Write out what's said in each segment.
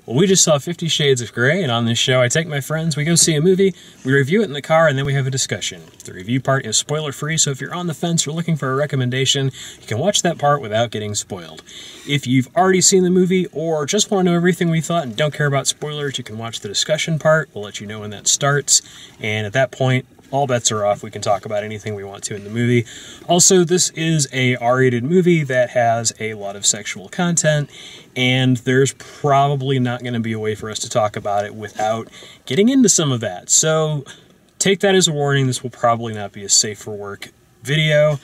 Well, we just saw 50 Shades of Grey, and on this show I take my friends, we go see a movie, we review it in the car, and then we have a discussion. The review part is spoiler-free, so if you're on the fence or looking for a recommendation, you can watch that part without getting spoiled. If you've already seen the movie, or just want to know everything we thought and don't care about spoilers, you can watch the discussion part. We'll let you know when that starts, and at that point, all bets are off. We can talk about anything we want to in the movie. Also, this is a R-rated movie that has a lot of sexual content, and there's probably not going to be a way for us to talk about it without getting into some of that. So take that as a warning. This will probably not be a safe for work video.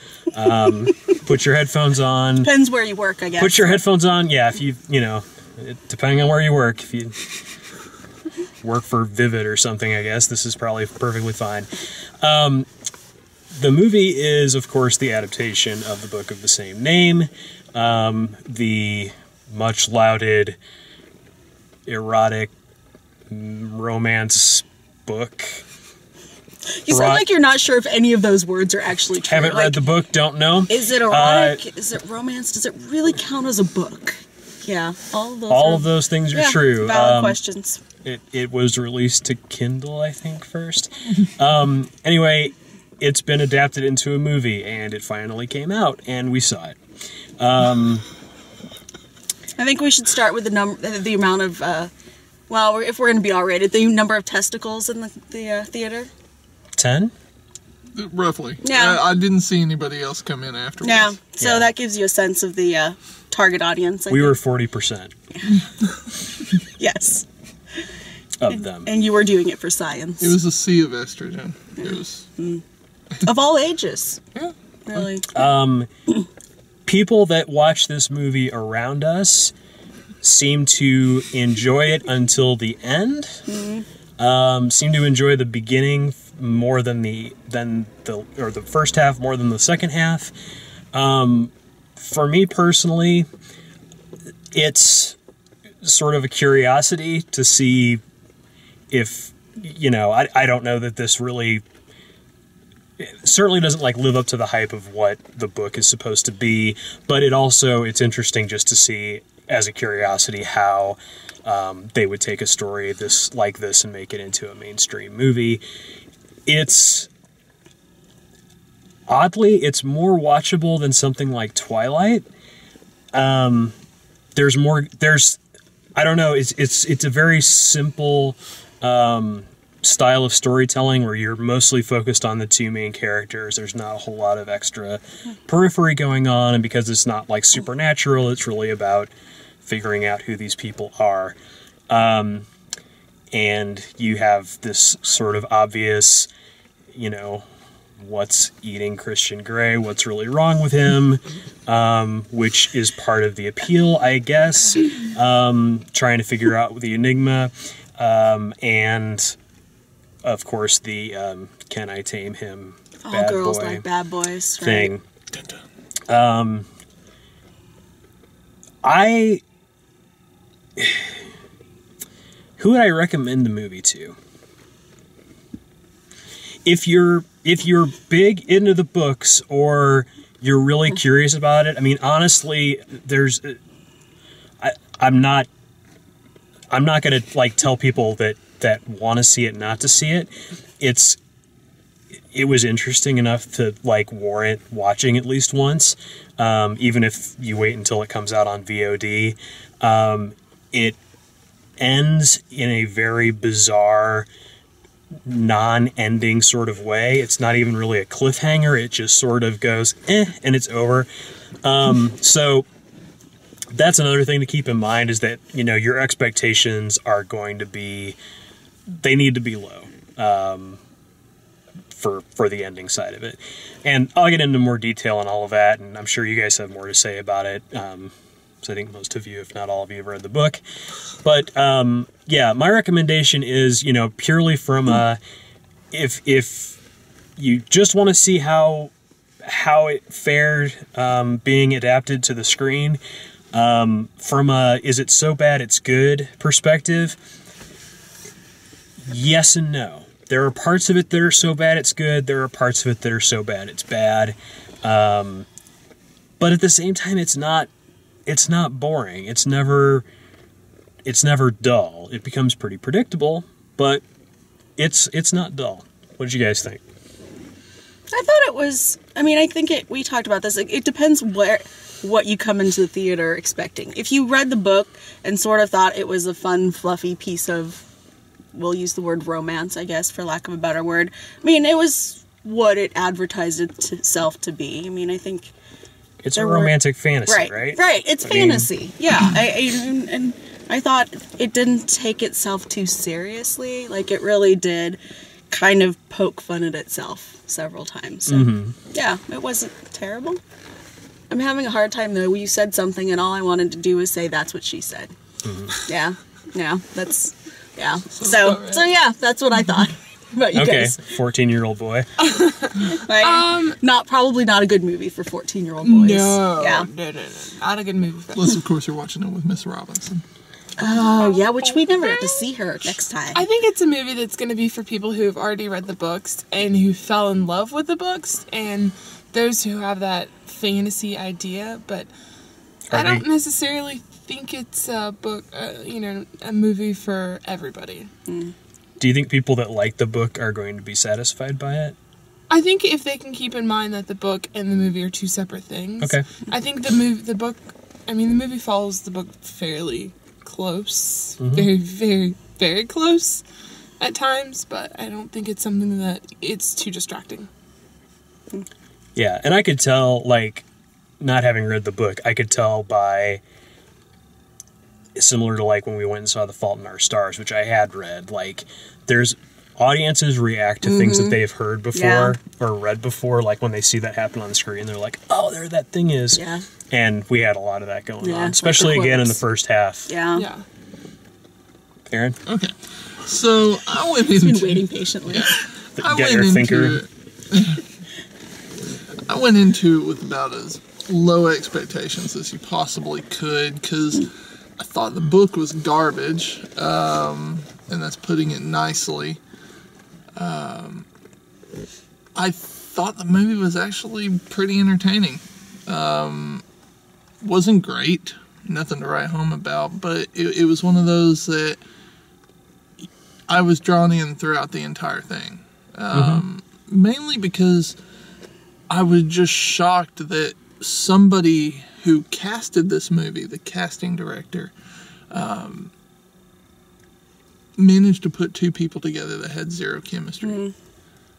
Put your headphones on. Depends where you work, I guess. Put your headphones on. Yeah, if you depending on where you work, if you work for Vivid or something, I guess, this is probably perfectly fine. The movie is, of course, the adaptation of the book of the same name. The much lauded erotic romance book. You sound like you're not sure if any of those words are actually true. Haven't read the book, don't know. Is it erotic? Is it romance? Does it really count as a book? Yeah, all of those things are true. Valid questions. It was released to Kindle, I think, first. Anyway, it's been adapted into a movie, and it finally came out, and we saw it. I think we should start with the amount of, well, if we're going to be R-rated, the number of testicles in the theater. 10? Roughly. Yeah. I didn't see anybody else come in afterwards. Yeah, so that gives you a sense of the target audience. We were 40%. Yes. Of them. And you were doing it for science. It was a sea of estrogen. It was... Of all ages. Yeah. Really. People that watch this movie around us seem to enjoy it until the end. Seem to enjoy the beginning more than the first half more than the second half. For me personally, it's sort of a curiosity to see if, I don't know that this really, certainly doesn't live up to the hype of what the book is supposed to be, but it's interesting just to see as a curiosity how they would take a story like this and make it into a mainstream movie. Oddly, it's more watchable than something like Twilight. I don't know, it's a very simple style of storytelling where you're mostly focused on the two main characters. There's not a whole lot of extra periphery going on, and because it's not supernatural, it's really about figuring out who these people are. And you have this sort of obvious, what's eating Christian Grey, what's really wrong with him, which is part of the appeal, I guess, trying to figure out the enigma, and of course the can I tame him all girls boy like bad boys thing. Right? Who would I recommend the movie to? If you're big into the books or you're really curious about it, I mean, honestly, I'm not going to tell people that want to see it not to see it. It was interesting enough to warrant watching at least once, even if you wait until it comes out on VOD. It ends in a very bizarre, non-ending sort of way. It's not even really a cliffhanger. It just sort of goes, and it's over. So that's another thing to keep in mind, is that, your expectations are going to be, they need to be low, for the ending side of it. And I'll get into more detail on all of that, and I'm sure you guys have more to say about it. So I think most of you, if not all of you, have read the book. But yeah, my recommendation is, purely from if you just want to see how it fared being adapted to the screen, from a is it so bad it's good perspective, yes and no. There are parts of it that are so bad it's good. There are parts of it that are so bad it's bad. But at the same time, it's not boring. It's never it's never dull. It becomes pretty predictable, but it's not dull. What did you guys think? I thought it was. I mean, I think we talked about this. It depends what you come into the theater expecting. If you read the book and sort of thought it was a fun, fluffy piece of, we'll use the word romance, I guess, for lack of a better word. I mean, it was what it advertised itself to be. I mean, I think It's a romantic fantasy, right? Right. It's fantasy. Yeah. And I thought it didn't take itself too seriously. Like, it really did kind of poke fun at itself several times. So, yeah, it wasn't terrible. I'm having a hard time, though. You said something, and all I wanted to do was say, that's what she said. Yeah. Yeah. That's, yeah. So yeah, that's what I thought. But you Okay, guys, 14-year-old boy. probably not a good movie for 14-year-old boys. No, Yeah. no, not a good movie. For that. Unless, of course, you're watching it with Miss Robinson. Oh, yeah, which we never get to see her next time. I think it's a movie that's going to be for people who have already read the books and who fell in love with the books, and those who have that fantasy idea. But I don't necessarily think it's a book, a movie for everybody. Do you think people that like the book are going to be satisfied by it? I think if they can keep in mind that the book and the movie are two separate things. Okay. I think the movie follows the book fairly close. Very, very, very close at times, but I don't think it's something that it's too distracting. Yeah, and I could tell, like, not having read the book, I could tell by, similar to, like, when we went and saw The Fault in Our Stars, which I had read, like, there's audiences react to things that they've heard before or read before, like when they see that happen on the screen, they're like, oh, there that thing is. Yeah. And we had a lot of that going Yeah, on, like especially the again in the quotes. first half. Yeah. Yeah. Aaron? Okay. So I went He's been into waiting patiently. Get your thinker. I went into it with about as low expectations as you possibly could, because I thought the book was garbage, and that's putting it nicely. I thought the movie was actually pretty entertaining. Wasn't great, nothing to write home about, but it was one of those that I was drawn in throughout the entire thing. Mainly because I was just shocked that somebody who casted this movie, the casting director, managed to put two people together that had zero chemistry.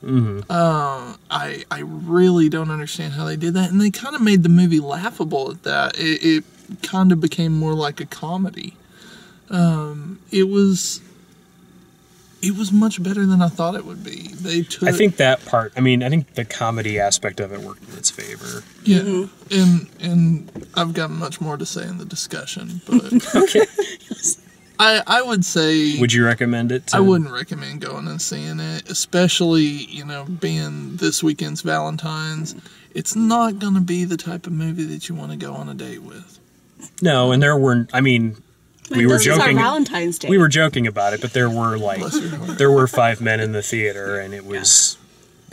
I really don't understand how they did that, and they kind of made the movie laughable at that. It kind of became more like a comedy. It was much better than I thought it would be. They took, I think that part, I think the comedy aspect of it worked in its favor. yeah, and I've got much more to say in the discussion, but Okay. I would say, Would you recommend it? I wouldn't recommend going and seeing it, especially, being this weekend's Valentine's. It's not going to be the type of movie that you want to go on a date with. No, and there weren't, we were This is our joking. Valentine's Day. We were joking about it, but there were Bless your heart. there were 5 men in the theater, and it was,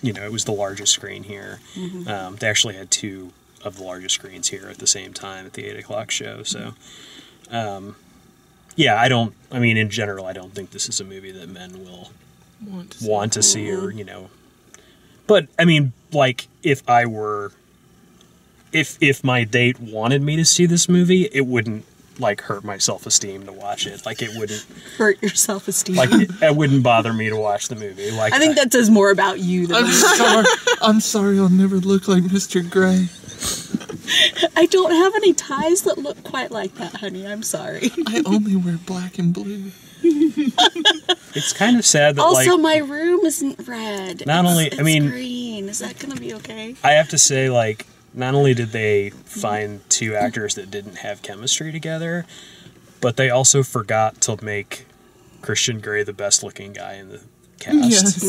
it was the largest screen here. They actually had 2 of the largest screens here at the same time at the 8:00 show. So, yeah, in general, I don't think this is a movie that men will want to see, or But if I were, if my date wanted me to see this movie, it wouldn't hurt my self-esteem to watch it. It wouldn't Hurt your self-esteem. it wouldn't bother me to watch the movie. I think that says more about you than me. I'm sorry I'll never look like Mr. Gray. I don't have any ties that look quite like that, honey. I'm sorry. I only wear black and blue. it's kind of sad that Also, my room isn't red. Not only- it's green. Is that gonna be okay? I have to say, not only did they find 2 actors that didn't have chemistry together, but they also forgot to make Christian Grey the best looking guy in the cast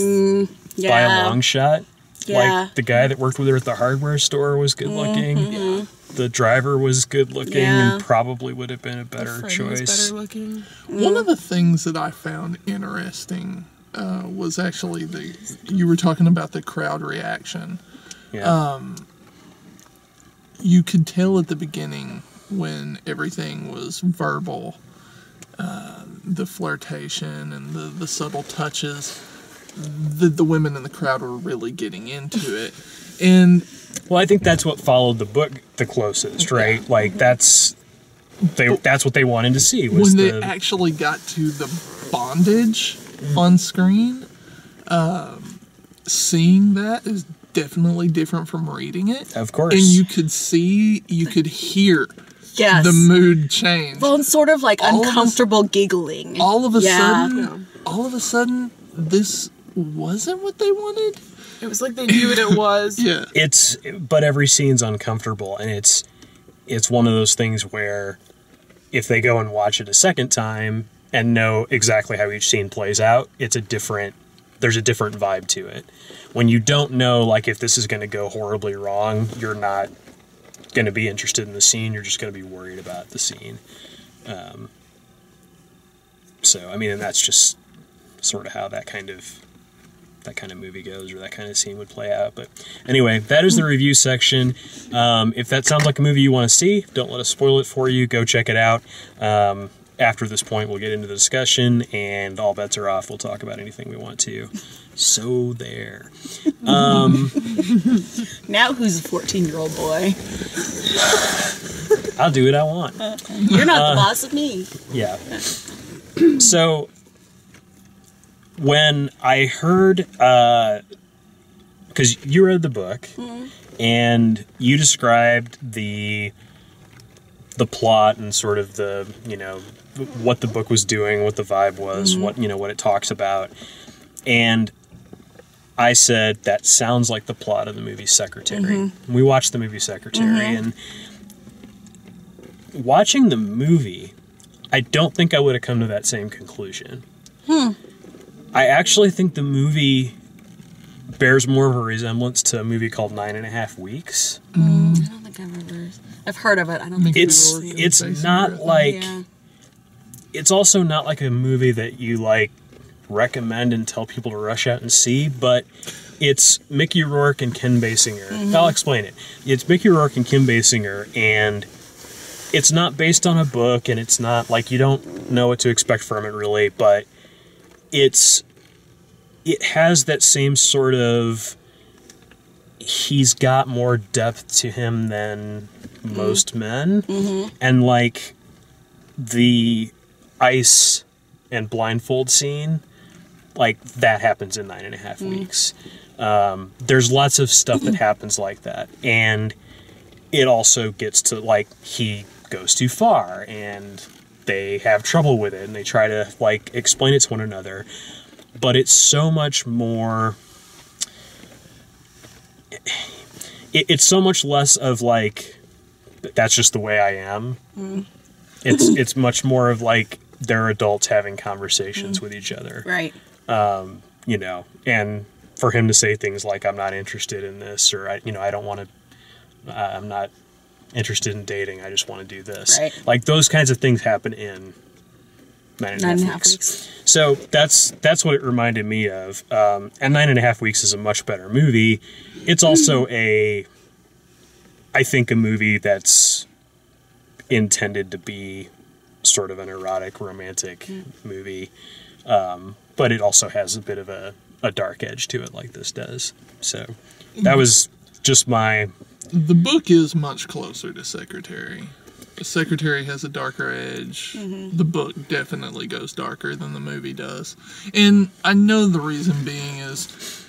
Yeah. by a long shot. Yeah. The guy that worked with her at the hardware store was good looking. The driver was good looking and probably would have been a better choice. Was better looking. One of the things that I found interesting was actually you were talking about the crowd reaction. Yeah. You could tell at the beginning when everything was verbal the flirtation and the subtle touches, the women in the crowd were really getting into it. And well, I think that's what followed the book the closest, right? Like that's what they wanted to see was when they actually got to the bondage on screen. Seeing that is definitely different from reading it. Of course. And you could hear the mood change. Well, and sort of like uncomfortable giggling. All of a sudden, this wasn't what they wanted. It was like they knew what it was. Yeah. But every scene's uncomfortable, and it's one of those things where if they go and watch it a second time and know exactly how each scene plays out, there's a different vibe to it. When you don't know, like, if this is going to go horribly wrong, you're not going to be interested in the scene. You're just going to be worried about the scene. So, I mean, and that's just sort of how that kind of movie goes, or that kind of scene would play out. But anyway, that is the review section. If that sounds like a movie you want to see, don't let us spoil it for you. Go check it out. After this point, we'll get into the discussion, and all bets are off. We'll talk about anything we want to. So there. Now who's a 14-year-old boy? I'll do what I want. You're not the boss of me. Yeah. So when I heard, because you read the book, and you described the plot and sort of the, what the book was doing, what the vibe was, what it talks about. And I said, that sounds like the plot of the movie Secretary. We watched the movie Secretary, and watching the movie, I don't think I would have come to that same conclusion. I actually think the movie bears more of a resemblance to a movie called 9.5 Weeks. I don't think I've heard of it. I don't think it's not like... Yeah. It's also not like a movie that you, like, recommend and tell people to rush out and see, but it's Mickey Rourke and Kim Basinger. I'll explain it. It's Mickey Rourke and Kim Basinger, and it's not based on a book, and it's not, like, you don't know what to expect from it, really, but it has that same sort of... He's got more depth to him than most men, and, like, the ice and blindfold scene, like, that happens in 9.5 weeks. There's lots of stuff that happens like that, and it also gets to, like, he goes too far, and they have trouble with it, and they try to, like, explain it to one another, but it's so much more... It's so much less of, like, that's just the way I am. It's much more of, like, they're adults having conversations with each other. Right. And for him to say things like, I'm not interested in this, or, I don't want to, I'm not interested in dating, I just want to do this. Right. Like, those kinds of things happen in 9.5 weeks. So that's what it reminded me of. And 9.5 Weeks is a much better movie. It's also I think a movie that's intended to be sort of an erotic, romantic movie. But it also has a bit of a dark edge to it, like this does. So that was just my... The book is much closer to Secretary. Secretary has a darker edge. The book definitely goes darker than the movie does. And I know the reason being is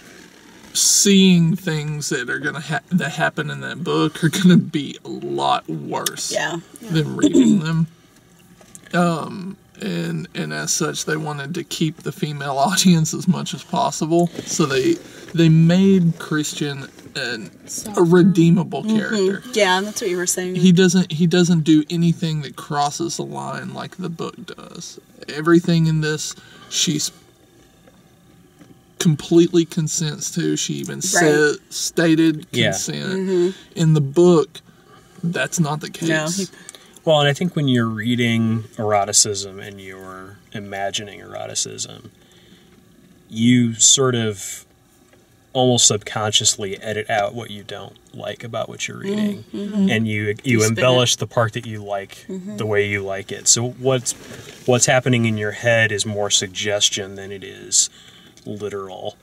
seeing things that are gonna that happen in that book are gonna be a lot worse than reading them. And as such, they wanted to keep the female audience as much as possible. So they made Christian a redeemable character. Yeah, that's what you were saying. He doesn't do anything that crosses the line like the book does. Everything in this, she's completely consents to. She even stated consent. In the book, that's not the case. No, well, and I think when you're reading eroticism and you're imagining eroticism, you sort of almost subconsciously edit out what you don't like about what you're reading, and you embellish the part that you like the way you like it. So what's happening in your head is more suggestion than it is literal.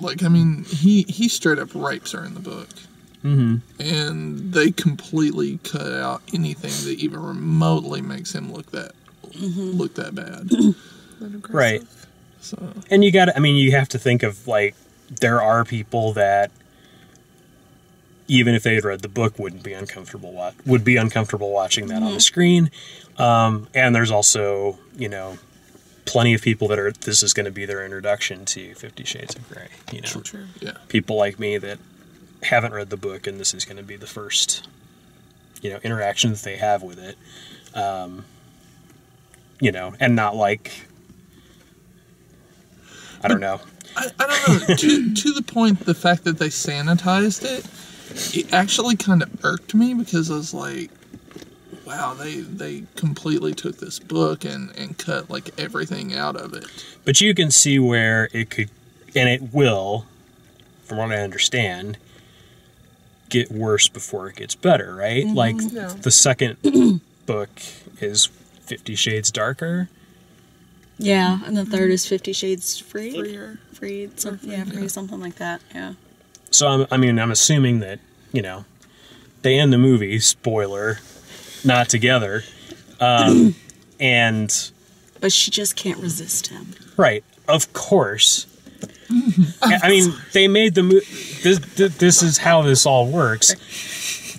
Like, I mean, he straight up rapes her in the book. And they completely cut out anything that even remotely makes him look that bad. Right. So, And you have to think of, like, there are people that, even if they had read the book, would be uncomfortable watching that on the screen. And there's also, plenty of people that this is going to be their introduction to 50 Shades of Grey. True. yeah. People like me that haven't read the book, and this is going to be the first, interaction that they have with it. And not like, I don't know. I don't know. to the point, the fact that they sanitized it actually kind of irked me, because I was like, wow, they completely took this book and cut, like, everything out of it. But you can see where it could, and it will, from what I understand, get worse before it gets better, right? Like, the second book is 50 Shades Darker. Yeah, and the third is 50 Shades Freer. Freed, something like that, yeah. So, I'm assuming that, they end the movie, spoiler, not together, and... But she just can't resist him. Right, of course. They made the movie... This is how this all works.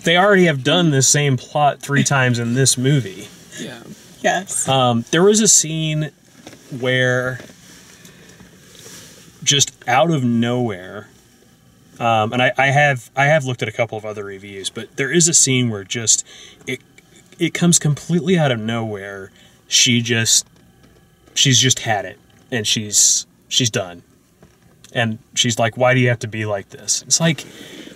They already have done the same plot 3 times in this movie. Yeah. Yes. There was a scene where, just out of nowhere, and I have looked at a couple of other reviews, but there is a scene where just it comes completely out of nowhere. She's just had it, and she's done, and she's like, "Why do you have to be like this?" It's like,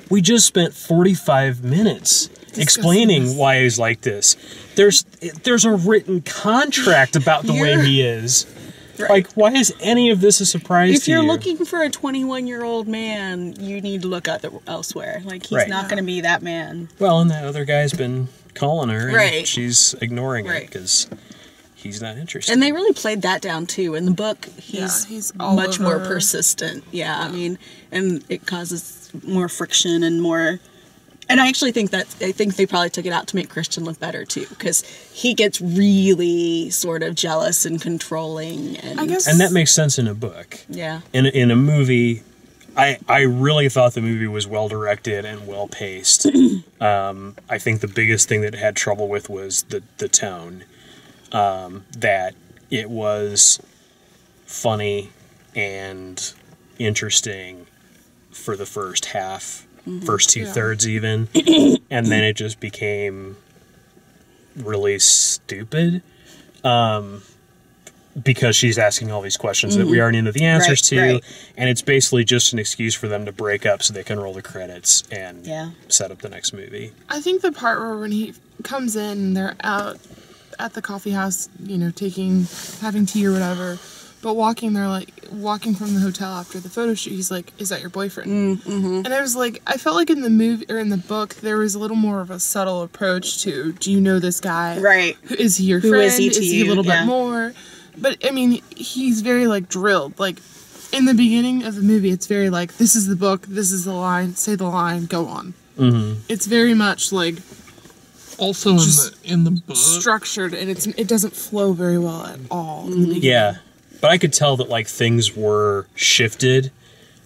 we just spent 45 minutes explaining why he's like this. There's a written contract about the way he is. Right. Like, why is any of this a surprise to you? If you're looking for a 21-year-old man, you need to look elsewhere. Like, he's not going to be that man. Well, and that other guy's been calling her, and right. she's ignoring it because he's not interested. And they really played that down, too. In the book, he's much more persistent. Yeah, and it causes more friction and more... And I actually think they probably took it out to make Christian look better too, because he gets really sort of jealous and controlling, and that makes sense in a book. Yeah. In a movie, I really thought the movie was well directed and well paced. I think the biggest thing that it had trouble with was the tone. That it was funny and interesting for the first half. First 2/3 even, and then it just became really stupid, because she's asking all these questions that we already know the answers to, and it's basically just an excuse for them to break up so they can roll the credits and set up the next movie. I think the part where when he comes in and they're out at the coffee house, having tea or whatever, but walking from the hotel after the photo shoot, he's like, "Is that your boyfriend?" And I was like, I felt like in the movie or in the book, there was a little more of a subtle approach to, do you know this guy? Right. Is he your friend? Is he a little bit more? But he's very drilled. Like, in the beginning of the movie, it's very this is the book, this is the line, say the line, go on. It's very much also in the book structured, and it doesn't flow very well at all in the beginning. Yeah. But I could tell that, things were shifted.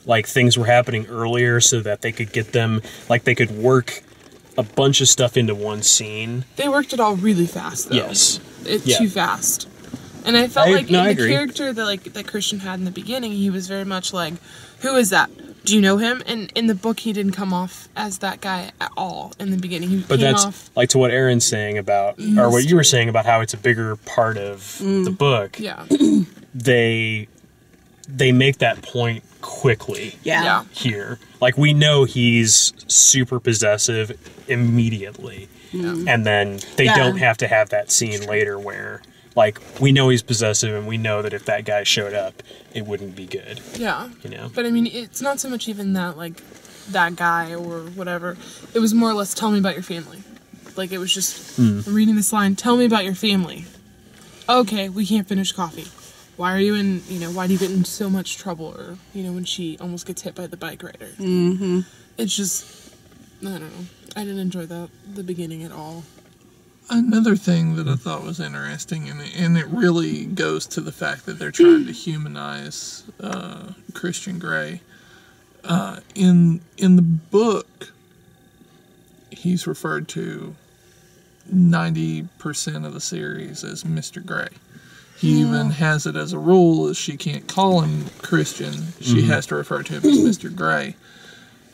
Things were happening earlier so that they could get them... they could work a bunch of stuff into one scene. They worked it all really fast, though. Yes. Too fast. And I felt I the agree. character that Christian had in the beginning, he was very much who is that? Do you know him? And in the book, he didn't come off as that guy at all in the beginning. But that's to what Aaron's saying about... or what you were saying about how it's a bigger part of the book. Yeah. They make that point quickly. Yeah. Here, we know he's super possessive immediately, and then they don't have to have that scene later where like, we know he's possessive, and we know that if that guy showed up, it wouldn't be good. Yeah. You know? But I mean, it's not so much even that, like, that guy or whatever. It was more or less, tell me about your family. Like, it was just reading this line, tell me about your family. Okay, we can't finish coffee. Why are you in, why do you get in so much trouble? Or, when she almost gets hit by the bike rider. Mm-hmm. It's just, I don't know. I didn't enjoy the beginning at all. Another thing that I thought was interesting, and it really goes to the fact that they're trying to humanize Christian Grey. In the book, he's referred to 90% of the series as Mr. Grey. He even has it as a rule is she can't call him Christian. She has to refer to him as Mr. Grey.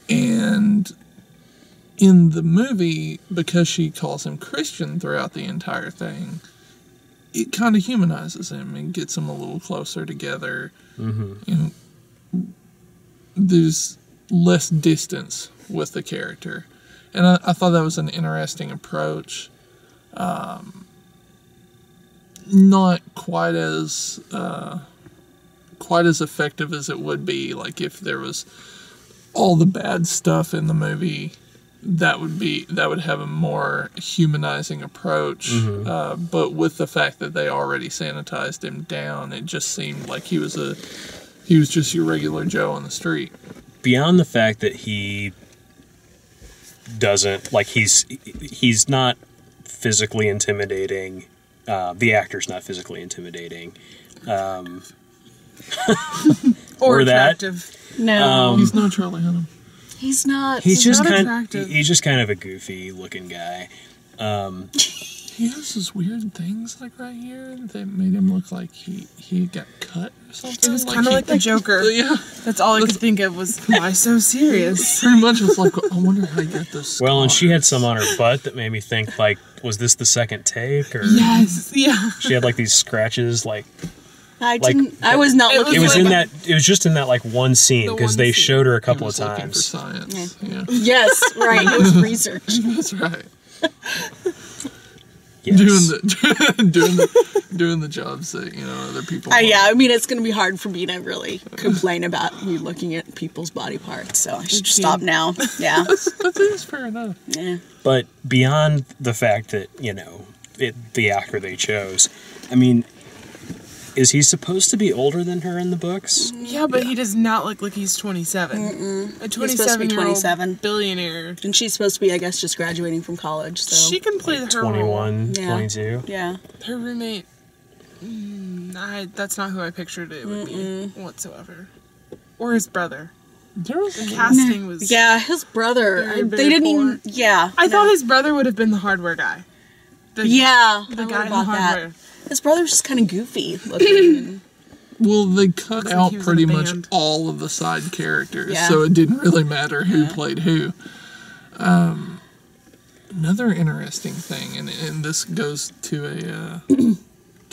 And in the movie, because she calls him Christian throughout the entire thing, it kind of humanizes him and gets them a little closer together. There's less distance with the character. And I thought that was an interesting approach. Not quite as effective as it would be like if there was all the bad stuff in the movie. That would have a more humanizing approach. But with the fact that they already sanitized him down, it just seemed like he was just your regular Joe on the street. Beyond the fact that he doesn't, like, he's not physically intimidating. The actor's not physically intimidating. Or attractive. That. No. He's no Charlie Hunnam. He's not. He's just not kind attractive. He's just kind of a goofy looking guy. He has those weird things like right here that made him look like he got cut or something. It was kind of like the Joker. Yeah. That's all I could think of was, why so serious? Pretty much it's like, I wonder how he got this. Well, and she had some on her butt that made me think, like, was this the second take? Or Yes, yeah. she had, like, these scratches, like... I didn't. I was not looking. It was for in it. that. It was just in that, like, one scene, The because one they scene. showed her a He couple of was looking for times. science. Yeah. Yes, right. It was research. That's right. Yes. Doing the jobs that other people. Yeah, I mean, it's going to be hard for me to really complain about me looking at people's body parts, so I should just stop now. Yeah. That is fair enough. Yeah. But beyond the fact that, the actor they chose, I mean, is he supposed to be older than her in the books? Yeah, but he does not look like he's 27. A He's supposed to be 27. billionaire. And she's supposed to be, I guess, just graduating from college, so. She can play her role. 21, Yeah. 22? Yeah. Her roommate, that's not who I pictured it would be whatsoever. Or his brother. There was The casting was... Yeah, his brother. Very, they very didn't poor. even. Yeah. I thought his brother would have been the hardware guy. Yeah. The I guy in the about hardware. that. His brother was just kind of goofy looking. Well, they cut Looks like out he was pretty in a much band. all of the side characters, Yeah. so it didn't really matter who played who. Another interesting thing, and this goes to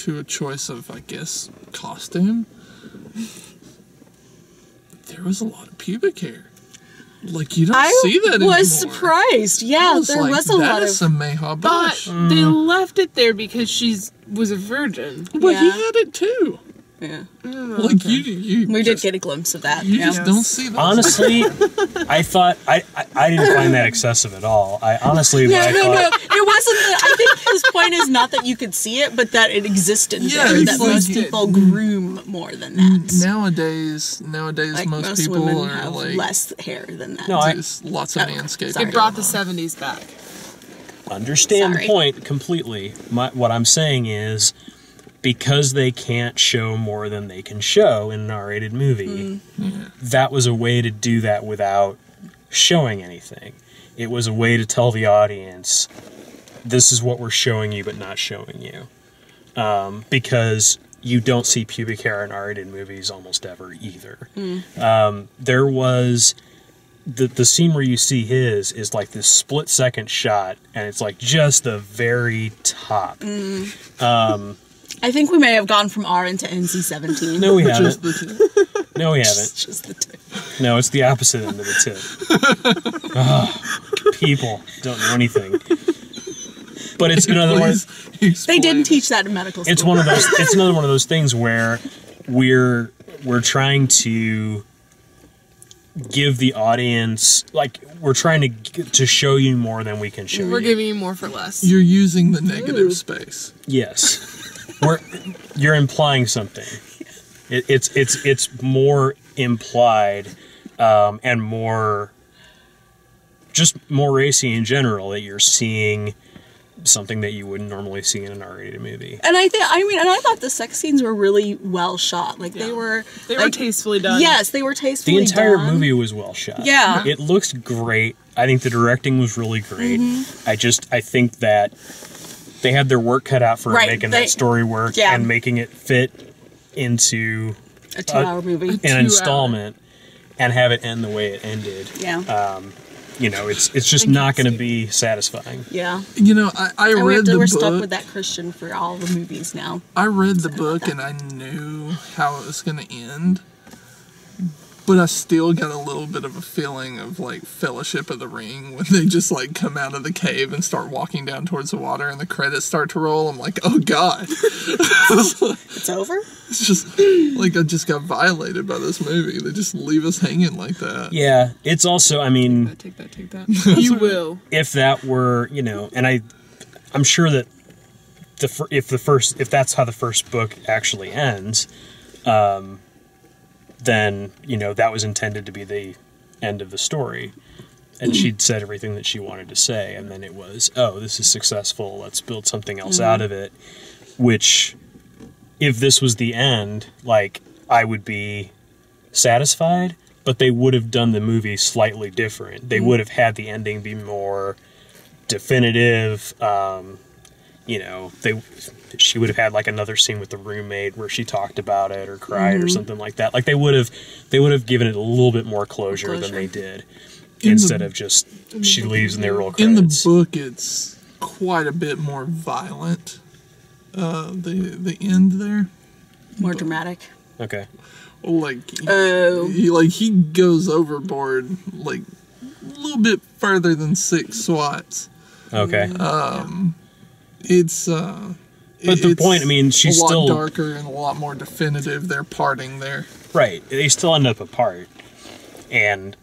a choice of, I guess, costume. There was a lot of pubic hair. Like, you don't see that anymore. I was surprised. Yeah, there was a lot That of. is some Mayhaw But Bush. they left it there because she was a virgin. But he Yeah. had it too. Yeah. Like, you We just, did get a glimpse of that. You yeah. just don't see that. Honestly, I thought... I didn't find that excessive at all. I honestly... No, I no, thought, no. It wasn't. I think his point is not that you could see it, but that it existed. Yeah, there, it's that like- most people groom more than that. Nowadays, Like most people women are have like less hair than that. No, I- just lots of manscaping. sorry. It brought the 70s back. understand Sorry. the point completely. What I'm saying is, because they can't show more than they can show in an R-rated movie, that was a way to do that without showing anything. It was a way to tell the audience, this is what we're showing you but not showing you. Because you don't see pubic hair in R-rated movies almost ever either. There was... The scene where you see his is like this split-second shot, and it's like just the very top. I think we may have gone from R into NC-17. No, we Just haven't. the No, we haven't. It's just the tip. No, it's the opposite end of the tip. Ugh, people don't know anything. But it's another one. They didn't teach that in medical school. It's one of those. It's another one of those things where we're trying to give the audience, like, we're trying to show you more than we can show you. We're giving you more for less. You're using the negative space. Yes, you're implying something. It's more implied, and more racy in general, that you're seeing something that you wouldn't normally see in an R-rated movie. And I thought the sex scenes were really well shot. Like they were tastefully done. Yes, they were tastefully done. The entire movie was well shot. Yeah. It looked great. I think the directing was really great. I think that they had their work cut out for making that story work and making it fit into a 2-hour movie. An installment, and have it end the way it ended. Yeah. It's just not going to be satisfying. Yeah. I read the book. We're stuck with that Christian for all the movies now. I read the book and I knew how it was going to end. But I still got a little bit of a feeling of, like, Fellowship of the Ring when they just, like, come out of the cave and start walking down towards the water and the credits start to roll. I'm like, oh, God. It's over? It's just, like, I just got violated by this movie. They just leave us hanging like that. Yeah, it's also, I mean... Take that. You will. If that were, and I'm sure that if that's how the first book actually ends, then, that was intended to be the end of the story. And she'd said everything that she wanted to say, and then it was, oh, this is successful, let's build something else out of it. Which, if this was the end, like, I would be satisfied, but they would have done the movie slightly different. They would have had the ending be more definitive. She would have had, like, another scene with the roommate where she talked about it or cried or something like that. Like, they would have given it a little bit more closure than they did, instead of just she leaves and they roll credits. In the book, it's quite a bit more violent. The end there, more dramatic. Okay. He goes overboard, like, a little bit further than 6 swats. Okay. It's but the point, I mean, she's still a lot darker and a lot more definitive. They're parting there. Right. They still end up apart. And,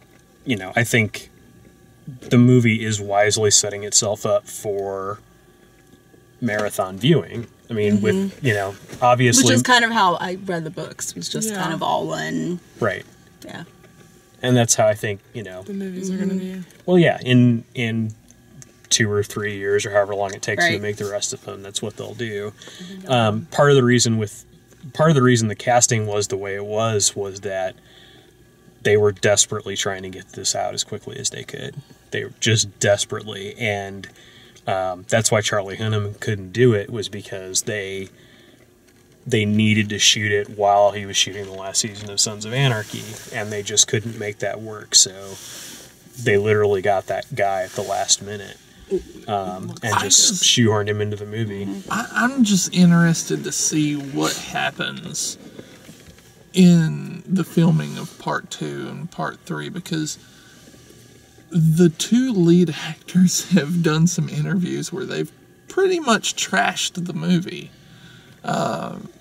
I think the movie is wisely setting itself up for marathon viewing. I mean, with, obviously... Which is kind of how I read the books. It was just kind of all one... Right. Yeah. And that's how I think, the movies are going to be. Well, yeah, in 2 or 3 years or however long it takes them to make the rest of them, that's what they'll do. Part of the reason the casting was the way it was that they were desperately trying to get this out as quickly as they could. They were just desperately, and that's why Charlie Hunnam couldn't do it, was because they needed to shoot it while he was shooting the last season of Sons of Anarchy, and they just couldn't make that work, so they literally got that guy at the last minute. And just shoehorned him into the movie. I'm just interested to see what happens in the filming of part 2 and part 3, because the 2 lead actors have done some interviews where they've pretty much trashed the movie.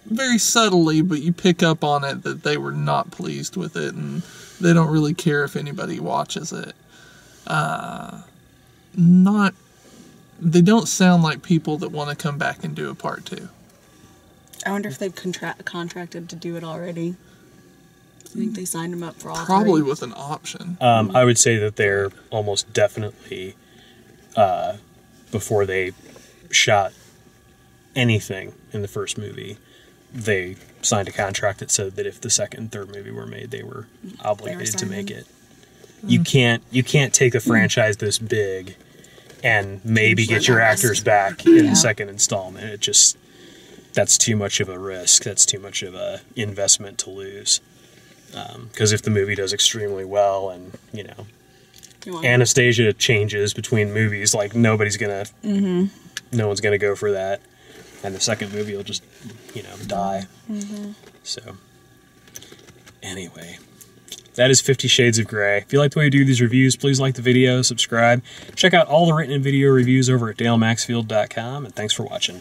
Very subtly, but you pick up on it that they were not pleased with it, and they don't really care if anybody watches it. They don't sound like people that want to come back and do a part 2. I wonder if they've contracted to do it already. I think they signed them up for all Probably 3. with an option. I would say that they're almost definitely, before they shot anything in the first movie, they signed a contract that said that if the second and third movie were made, they were obligated to make it. You can't take a franchise this big and maybe get your actors back in the second installment. That's too much of a risk. That's too much of a investment to lose. Because if the movie does extremely well and, Anastasia changes between movies, like, no one's gonna go for that. And the second movie will just, die. So, anyway, That is 50 Shades of Grey. If you like the way we do these reviews, please like the video, subscribe. Check out all the written and video reviews over at dalemaxfield.com, and thanks for watching.